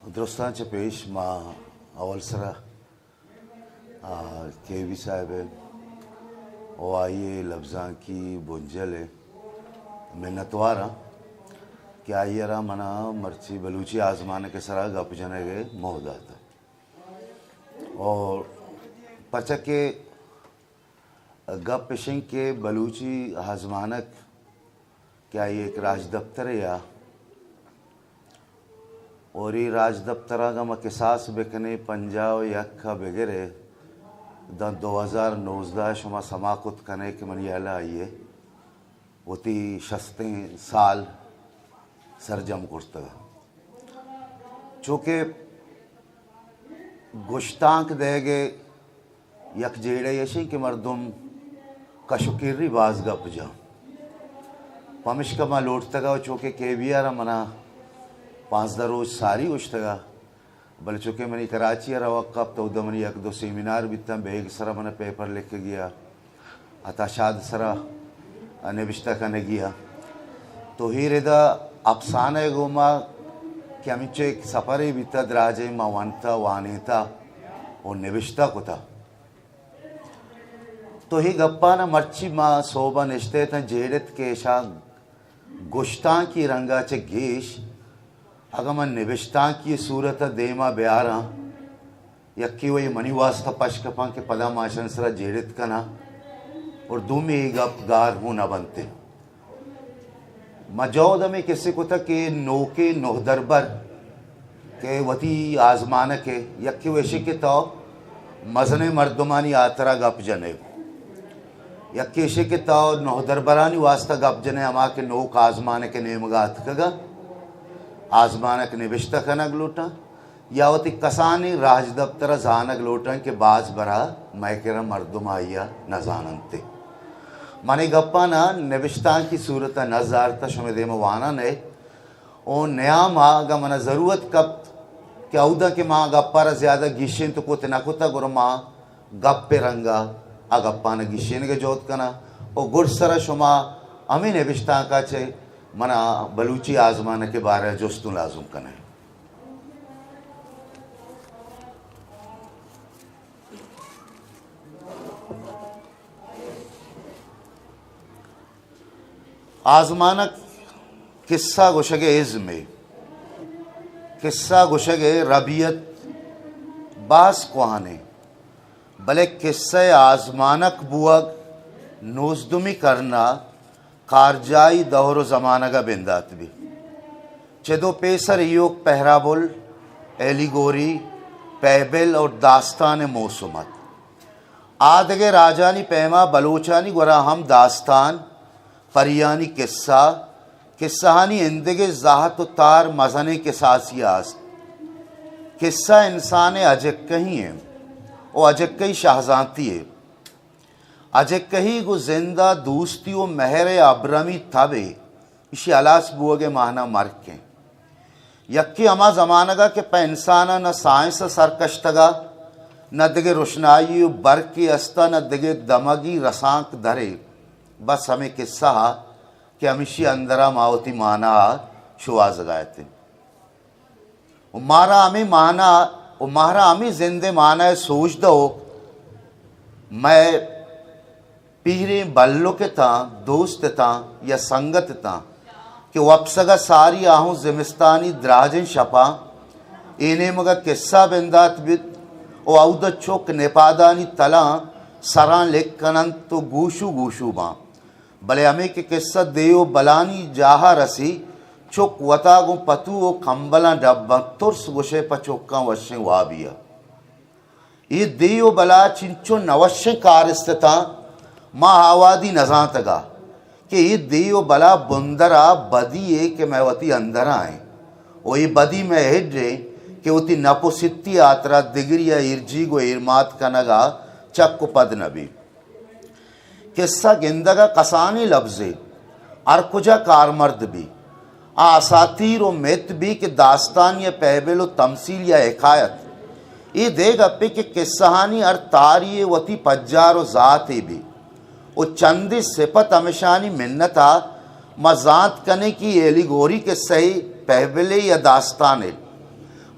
दुरुस्तांचे पेश मां अवल सरा केवी साहब है ओ आइए लफ्ज़ां की बुंजल है मिन्नतवारा कि आइए रा मना मर्ची बलूची आजमाने के सरा गप जने के मोहदात और पचके गप पेशिंग के बलूची आजमानक क्या ये एक राज दफ्तर है या और ये राज दफ्तरा का मकिसास बेकने पंजाब यक्का बेगरे द 2019 शुमा समाकुत कने के मनियाला आइए वती शस्ते साल सरजम कुर्तगा चूँकि गुश्तांक देगे यक जेड़े यशी के मर्दुम कशुकिरी बाज गप जा पमिश का मा लौटतगा चूँकि केवियारा मना 5 रोज सारी उश्तगा बल चुके मनी कराची रवक्कब तो उदमनी एक दो सेमिनार बिता बेग सरा मैंने पेपर लिख के गया अताशाद सरा निविष्टा करने गया तो ही रेदा अफसाना गोमा कि अमिचे एक सफर बिता द्राजे मा वनता वानेता और निविष्टा को था तो ही गप्पा न मर्ची मा सोबा निश्ते था जेड़त के शा गुश्ता की रंगा चे गेश अगर मैं निविष्टा की सूरत देमा ब्यारा यक्की वही मनीवास्ता पशकपा के पदा माशन सरा जेड़ित कना और दूमी गप गार हूँ न बनते मजौद में किसी को था कि नोके नोहदरबर के वती आजमान के यक्की वैशी के तो मजने मर्दमानी आतरा गप जने यक्की शे के तो नोहदरबरानी वास्ता गप जने अमा के नोक आजमान के नेमगात कगा आजमानक निविष्टा खनक लोटा यावती कसानी राज दफ्तर जानक लोटन के बाज बरा मैकेरा मर्दुम आइया न जानते माने गप्पा ना निविष्टा की सूरत नजारता शुमेदेम वाना ने ओ नया माँ गा मना जरूरत कब क्या उदा के माँ गप्पा ज्यादा गिशें तो कोते ना कुता गुरु माँ गप्पे रंगा आ गप्पा न गिशें के जोत कना ओ गुड़ सरा शुमा अमी निविष्टा का चे मना बलूची आजमान के बारे जोस्तु लाजुम कने आजमानक किस्सा गुशगे इज़्मे किस्सा गुशगे रबियत बास कुहाने भले किस्से आजमानक बुअग नोजदुमी करना कारजाई दौर ज़माना का बिंदात भी चेदो पेसर योग पहराबुल एलिगोरी पैबल और दास्तान मौसुमत आदगे राजानी पैमा बलोचानी गुरा हम दास्तान परियानी किस्सा किस्सानी इंदगे जाहत तार मजने के सासियास किस्सा इंसान अजक कहीं है वो अजक कहीं शाहजाती है अजय कही गो जिंदा दोस्तियों महर अब्रमी तबे इसी अलास बुअगे माहना मर के यक्की अमा जमानगा के पे इंसाना न साइंस सरकश्तगा न दिगे रोशनाई बर के अस्ता न दिगे दमगी रसांक धरे बस हमें किस्सा कि हमेशी अंदरा मावती माना शुआज गाए थे मारा हमें माना मारा हमें जिंदे माना सोच दो मैं पीरे बल्लो के ता दोस्त ता या संगत ता कि वपसगा सारी आहूँ जिमिस्तानी द्राजन शपा इन्हें मगा किस्सा बिंदात बित ओ औद चोक नेपादानी तला सरा लेख कनन तो गूशु गूशु बा भले हमें के किस्सा देयो बलानी जाहा रसी चोक वतागो पतु ओ खम्बला डब्बा तुर्स गुशे पचोक्का वश्य वाबिया ये देयो बला चिंचो नवश्य कारस्ता माँ आवादी नजातगा कि ये देयो बला बुंदरा बदी है कि मैं वती अंदर आए ओ ये बदी में हिड्रे कि वती नपुसित्ती आतरा दिगरिया इर्जी गो इरमात कनगा चक्कु पद नबी किस्सा गिंदगा कसानी लफ्जे अरकुजा कारमर्द भी आसातीर व मित भी कि दास्तान या पहबेलो तमसील या हिकायत ये देग अपे कि किस्सानी अर तारी वती पज्जार व ज़ात भी वो चंदी सिपत हमेशानी मिन्नता मजात कने की एलिगोरी के सही पहबले या दास्तान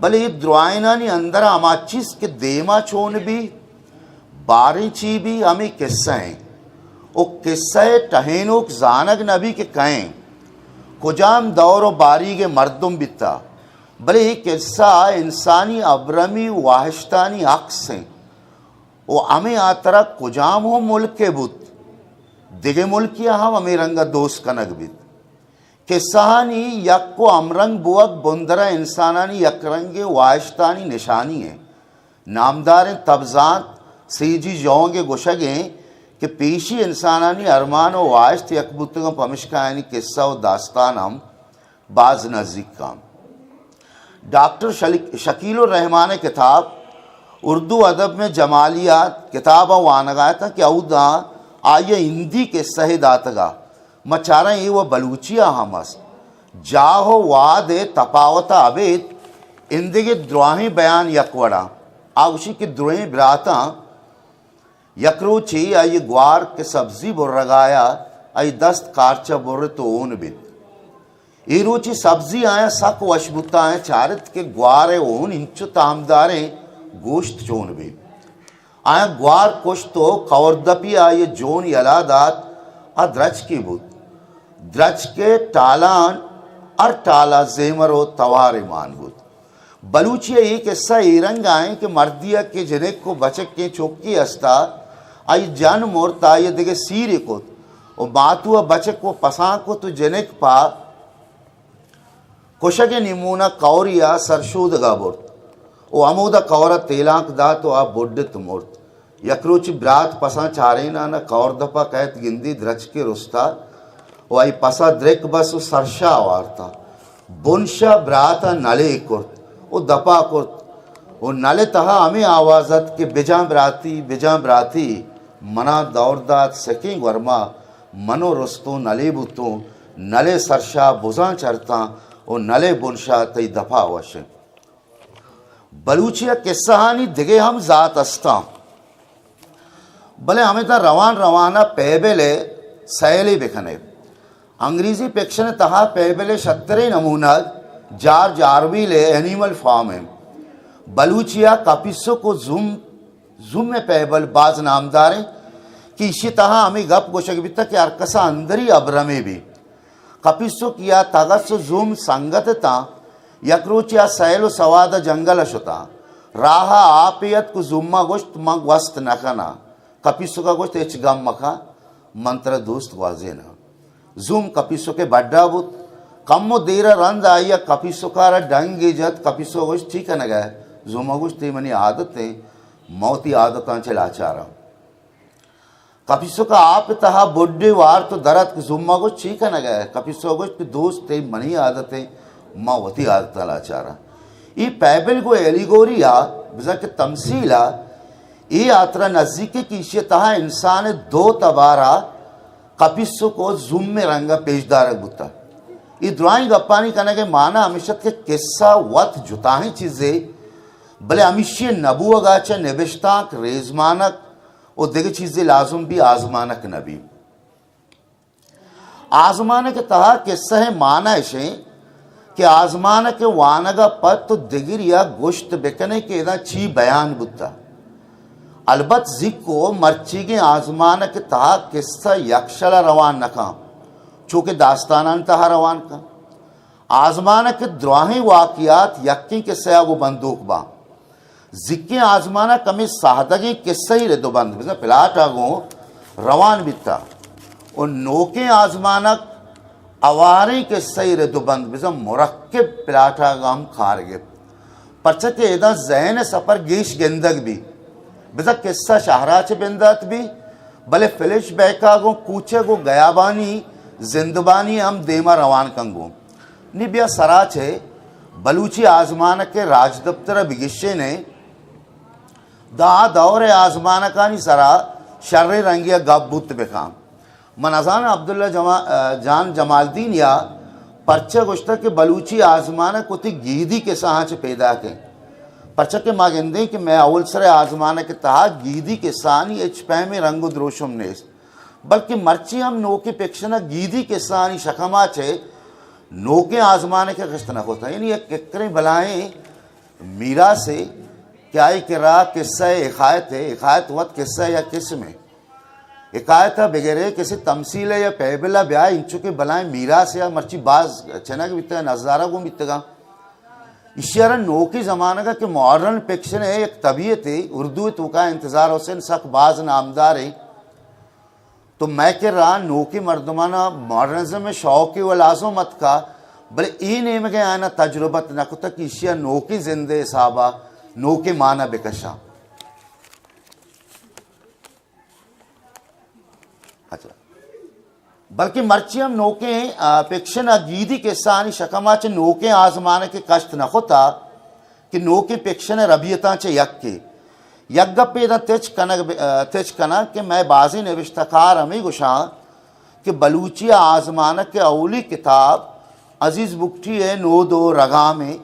भले द्रोआना नी अंदर अमाचिस के देमा छोन भी बारी ची भी हमें किस्सा है ओ किस्सा टहेनोक जानक नबी के कहें कुजाम दौर बारी के मर्दुम बिता भले ये किस्सा इंसानी अब्रमी वाहिश्तानी अक्स हैं वो हमें आतरा कुजाम हो मुल्क के बुत दिगे मुल्किया हम हमें रंगा दोस्त कनक बित किस्सानी यक को अमरंग बुअक बुंदरा इंसानानी यकरंगे वाहिश्तानी निशानी है नामदार तबजात सीजी जोंगे गुशगे कि पेशी इंसानानी अरमान व वाइश्त यकबुतगम पमिशकायानी किस्सा व दास्तान हम बाज नज़दीक काम डॉक्टर शकीलुर रहमान किताब उर्दू अदब में जमालियात किताब वानगाया था कि औदा आये हिंदी के सही दातगा मचारा ये वह बलूचिया हमस जाहो वाद तपावता अबेद इंदिगे द्रोही बयान यकवड़ा आउशी की द्रोही ब्राता यकरोची आई ग्वार के सब्जी बुर्रगाया आई दस्त कारचा बुर्र तो ओन बित ये रोची सब्जी आया सक वशबुता है चारित के ग्वार ओन इंचु तामदारे गोश्त चोन बित आया ग्वार कुछ तो कवर्दपी आये जोन यलादात आ द्रज की बुत द्रज के टालान और टाला जेमरो तवार मान बुत बलूचिया एक ऐसा एरंग आए कि मर्दिया के जनेक को बचक के चौकी अस्ता आई जन मोरता ये देखे सीरे को और बातुआ बचक को पसा को तो जनेक पा कुशगे निमूना कौरिया सरशोद गाबुर्त ओ अमोदा कौरा तेलांक दा तो आ बुड्ढत मूर्त यकरोच ब्रात पसा चारे ना कौर दपा कहत गिंदी द्रच के रुस्ता ओ आई पसा द्रेक बस सरशा वार्ता बुनशा ब्राता नले कुर्त ओ दपा कुर्त ओ नले तहा हमें आवाजत के बिजा ब्राती मना दौरदात सकें वर्मा मनो रुस्तो नले बुतो नले सरशा बुजा चरता ओ नले बुनशा तई दफा अवश्य बलूचिया किस्साहानी दिगे हम जात अस्ता भले हमें ता रवान रवाना पैबेले सैली बिखने अंग्रेजी पेक्शन तहा पैबेले शतरे नमूना जार जारवीले एनिमल फार्म है बलूचिया कापिसो को जुम में पैबल बाज नामदार कि इसी तहा हमें गप गोशक भी तक अरकसा अंदरी अब्रमे भी कपिसो किया तगसो जुम संगत ता यकरोचिया सैलो सवाद जंगल शुता राहा आपियत को जुम्मा गोश्त मग वस्त नखना कपिसो का गोश्त एच गम मखा मंत्र दोस्त वाजेना जुम कपिसो के बड्डा बुत कम्मो देर रंद आया कपिसो का डंग इजत कपिसो गोश्त ठीक है न गए जुम्मा गोश्त मनी आदतें मौती आदतां चलाचारा कपिसो का आप तहा बुड्ढे वार तो दरत जुम्मा गोश्त ठीक है न गए कपिसो गोश्त दोस्त मनी आदतें मौती आदतां लाचारा ये पैबल को एलिगोरिया बिजा के तमसीला ये यात्रा नजदीकी की तहा इंसान दो तबारा कपिसो को जुम में रंगा पेशदार बुता ये द्राई गप्पानी करने के माना हमेशा के किस्सा वत जुताही चीजें भले हमेशा नबूअगाचा निबिश्ताक रेजमानक और देगे चीजें लाजुम भी आजमानक नबी आजमानक तहा किस्सा है माना ऐसे कि आजमानक के वानगा पद तो दिगिर या गोश्त बेकने के इदा ची बयान बुता अलबत जिक्को मर्ची के आजमानक तहा किस्सा यक्षला रवान नका चूँकि दास्तान तहा रवान का आजमानक के द्रोही वाकियात यक्की के सया वो बंदूक बा जिक्के आजमाना कमी साहदगी किस्सा ही रेदो बंद बिजा पिलाट आगो रवान बिता और नोके आजमानक अवारी किस्सा ही रेदो बंद बिजा मुरक्किब पिलाट आगम खारगे परचा के एदा जहन सफर गीश गेंदक भी बिजा किस्सा शहराच बिंदत भी भले फिलिश बैकागो कूचे गो गयाबानी जिंदबानी हम देमा रवान कंगो निबिया सराचे बलूची आजमान के राजदफ्तर बिगिशे ने दा दौर आजमान का नहीं सरा शर्र रंगिया गब्बुत बेकाम मनजान अब्दुल्ला जान जमालदीन या परचा गुश्ता के बलूची आजमान कुछ गीदी के साँच पैदा के परचा के मागेंदे कि मैं अवल सर आजमान के तहा गीदी के सानी एच पै में रंगो द्रोशम नेस बल्कि मर्ची हम नोके पेक्षना गीदी के सानी शखमा छे नोके आजमाने के कष्ट न होता यानी एक किकरे बलाएं मीरा से क्या ही किरा किस्सा हिकायत है, हिकायत वत किस्सा या किस्म है, हिकायत बगैर किसी तमसील या पैबला ब्याह इंचु के बलाएं मीरा से या मर्ची बाज चना के बीतगा नज़ारा को बीतगा इशारा नो की ज़माना का कि मॉडर्न फिक्शन है एक तबीयत है उर्दू तो का इंतज़ार हुसैन सख बाज नामदार है। तो मैं कह रहा नो की मर्दमाना मॉडर्निज्म में शौक़ व लाजो मत का भले ई नेम के आना तजुर्बत न को तक इशिया नो की जिंदे साहबा नो के माना बेकशा। अच्छा बल्कि मर्चियम नोके फिक्शन अगीदी के सानी शकमाच नोके आजमाने के कष्ट न होता कि नोके फिक्शन रबियता चे यक्के यज्ञपे न तेज कना कि मैं बाजी नविश्तकार अमी गुशा कि बलूचिया आजमाना के अवली किताब अजीज़ बुकठी है नो दो रगा में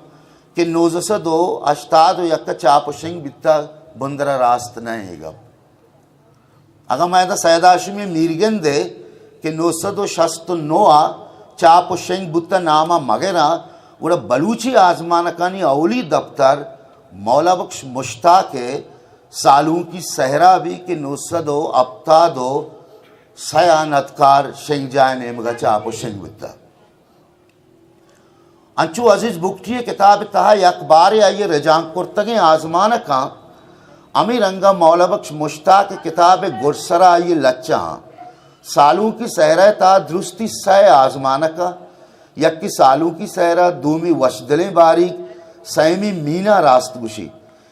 कि नोजस दो अश्ताद यक्का चाप शिंग बित्ता बुंदरा रास्त नहीं अगर मैं तो सैदाशमी मीरगन दे कि नोसदो शस्त नोआ चाप शेंग बुत्ता नामा मगेरा उड़ा बलूची आजमान कानी अवली दफ्तर मौला बख्श मुश्ताक है सालों की सहरा भी कि नोसदो अब्ता दो सयानतकार शेंग जाए नेमगा चाप शेंग बुत्ता अंचु अजीज बुकठी किताब तहा अखबार आइए रजांग कुर्तगे आजमान का अमीर रंगा मौला बख्श मुश्ताक किताब गुरसरा आइए लच्चा सालों की सहरा ता दुरुस्ती सह आजमान का यक्की सालों की सहरा दूमी वशदलें बारीक सैमी मीना रास्त गुशी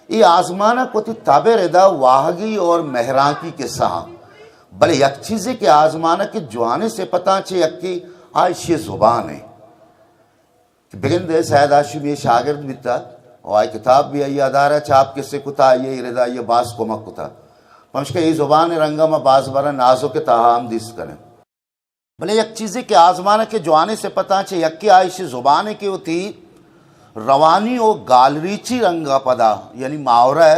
ये आजमाना को ताबे रेदा वाहगी और मेहरा की किस्सा भले यक चीज़े के आजमाना के जुआने से पता चे यक्की आयशी जुबान है बिगन दे सैयद आशिम ये शागिर्द बिता और आय किताब भी आई अदारा चाप किससे कुता ये रेदा ये बास को मक कुता पहुँच के ये ज़ुबान रंगा में बास बरा नाजो के ताहाम दिस करें भले एक चीज़ें के आजमाना के जुआने से पता चे यक्की आयशी ज़ुबान की होती रवानी और गालरीची रंगा पदा यानी मावरा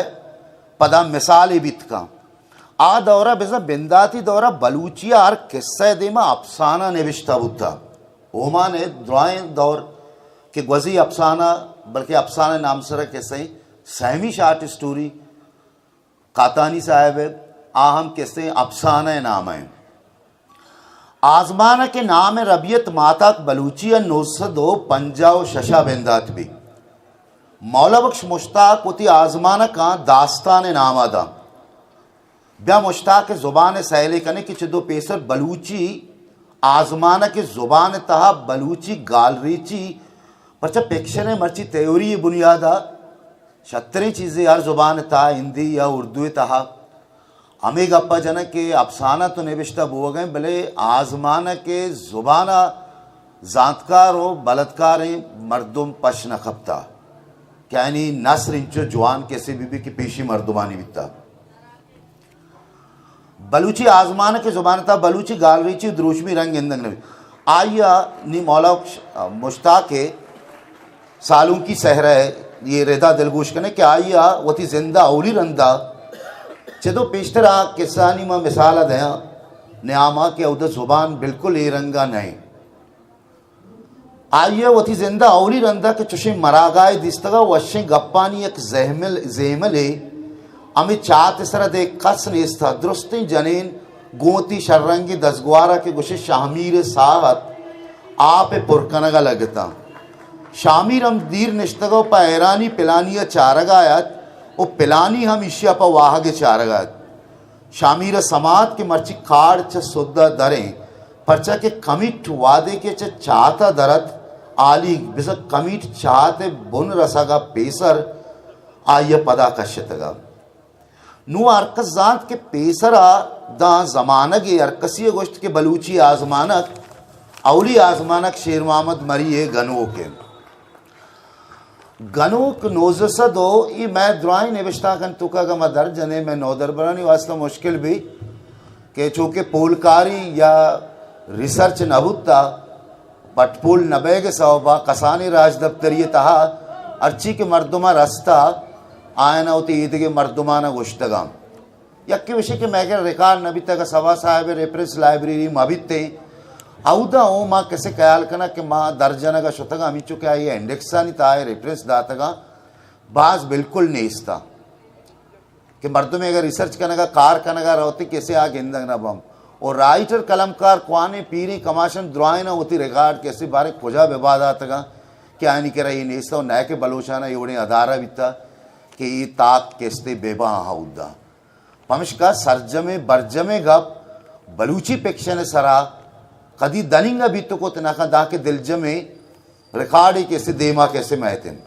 पदा मिसाल बित का आ दौरा बेजा बिंदाती दौरा बलूचिया और किस्सा दे में अफसाना निविष्टा बुद्धा ओमा ने द्राएं दौर के गजी अफसाना बल्कि अफसाना नाम सर के सही सहमी शार्ट स्टोरी कातानी साहब आहम के सही अफसाना नाम है आजमाना के नाम है रबियत माता बलूचिया नोसदो पंजाब शशा बिंदात भी मौला बख्श मुश्ताक उती आजमाना का दास्तान नाम आदा ब्या मुश्ताक के ज़ुबान सहले कने कि चिदो पेसर बलूची आजमाना के ज़ुबान तहा बलूची गालरीची पर जब पेक्शन मर्ची त्योरी बुनियादा शतरी चीज़ें हर ज़ुबान था हिंदी या उर्दू तहा हमें गप्पा जन के अफसाना तो निविष्टा बोल गए भले आजमाना के ज़ुबाना जानकार हो बलात्कार मर्दुम पश न खपता क्या नहीं नसर इंचो जवान कैसे बीबी की पेशी मर्दुमानी बिता बलूची आजमान के ज़ुबान था बलूची गालरीची द्रोशमी रंग इंदंग आया नी मौला मुश्ताक के सालों की सहरा है ये रेदा दिलगोश कने क्या आया वती जिंदा औली रंदा चेदो पेशतरा किसानी में मिसाल दया न्यामा के उधर ज़ुबान बिल्कुल ये रंगा नहीं आइए वती जिंदा औली रंदा के चुशी मरागाए दिस्तगा वशे गप्पानी एक ज़ेमले अमित चात सर दे कस नेस्ता दुरुस्ती जनीन गोती शर्रंगी दसगवारा के गुशे शामीर सावत आप पुरकनगा लगता शामीर हम दीर निश्तगो पा ऐरानी पिलानिया चारगायत ओ पिलानी हम इशिया पा वाहगे चारगायत शामीर समात के मर्ची खाड़ च सुद्दा दरें परचा के कमिट वादे के च चाहता दरत आली बिसा कमिट चाहते बुन रसागा पेसर आय पदा कश्यतगा नु अरकजात के पेसरा दा जमानगे अरकसी गोश्त के बलूची आजमानक औली आजमानक शेर मोहम्मद मरी गनो के गनोक नोजसा दो ये मैं द्राई निविष्टा कन तुका का मदर जने में नौदर बरानी वास्ता मुश्किल भी के चूँकि पोलकारी या रिसर्च नबुत्ता पटपुल नबे के सौबा कसानी राज दफ्तरी तहा अर्ची के मर्दुमा रस्ता आयना होती ईद के मर्दुमाना गुश्तगा यक्के विषय के मैगर रिकार्ड नबी तक सवा साहब रेफरेंस लाइब्रेरी मबिते औदा ओ माँ कैसे ख्याल करना कि माँ दर्जन का शुतगा अमी चुके ये इंडेक्सा नहीं था रेफरेंस दातगा बाज बिल्कुल नेस्ता कि मर्दों में अगर रिसर्च करने का कार करने का रहती कैसे आ गेंदा ना बम और राइटर कलमकार क्वाने पीरी कमाशन द्रोय ना होती रिकॉर्ड कैसे बारे खोजा विवादात का क्या नहीं कह रही नेस्ता और नए के बलोचाना एवढे आधारा बिता कि ये ताक कैसे बेबा हाउदा पमिश्का सर्जमे बर्जमे गप बलूची पेक्षने सरा कदी दनिंगा बीतो को तनाका दा के दिलजमे रिकॉर्ड कैसे देमा कैसे महतिन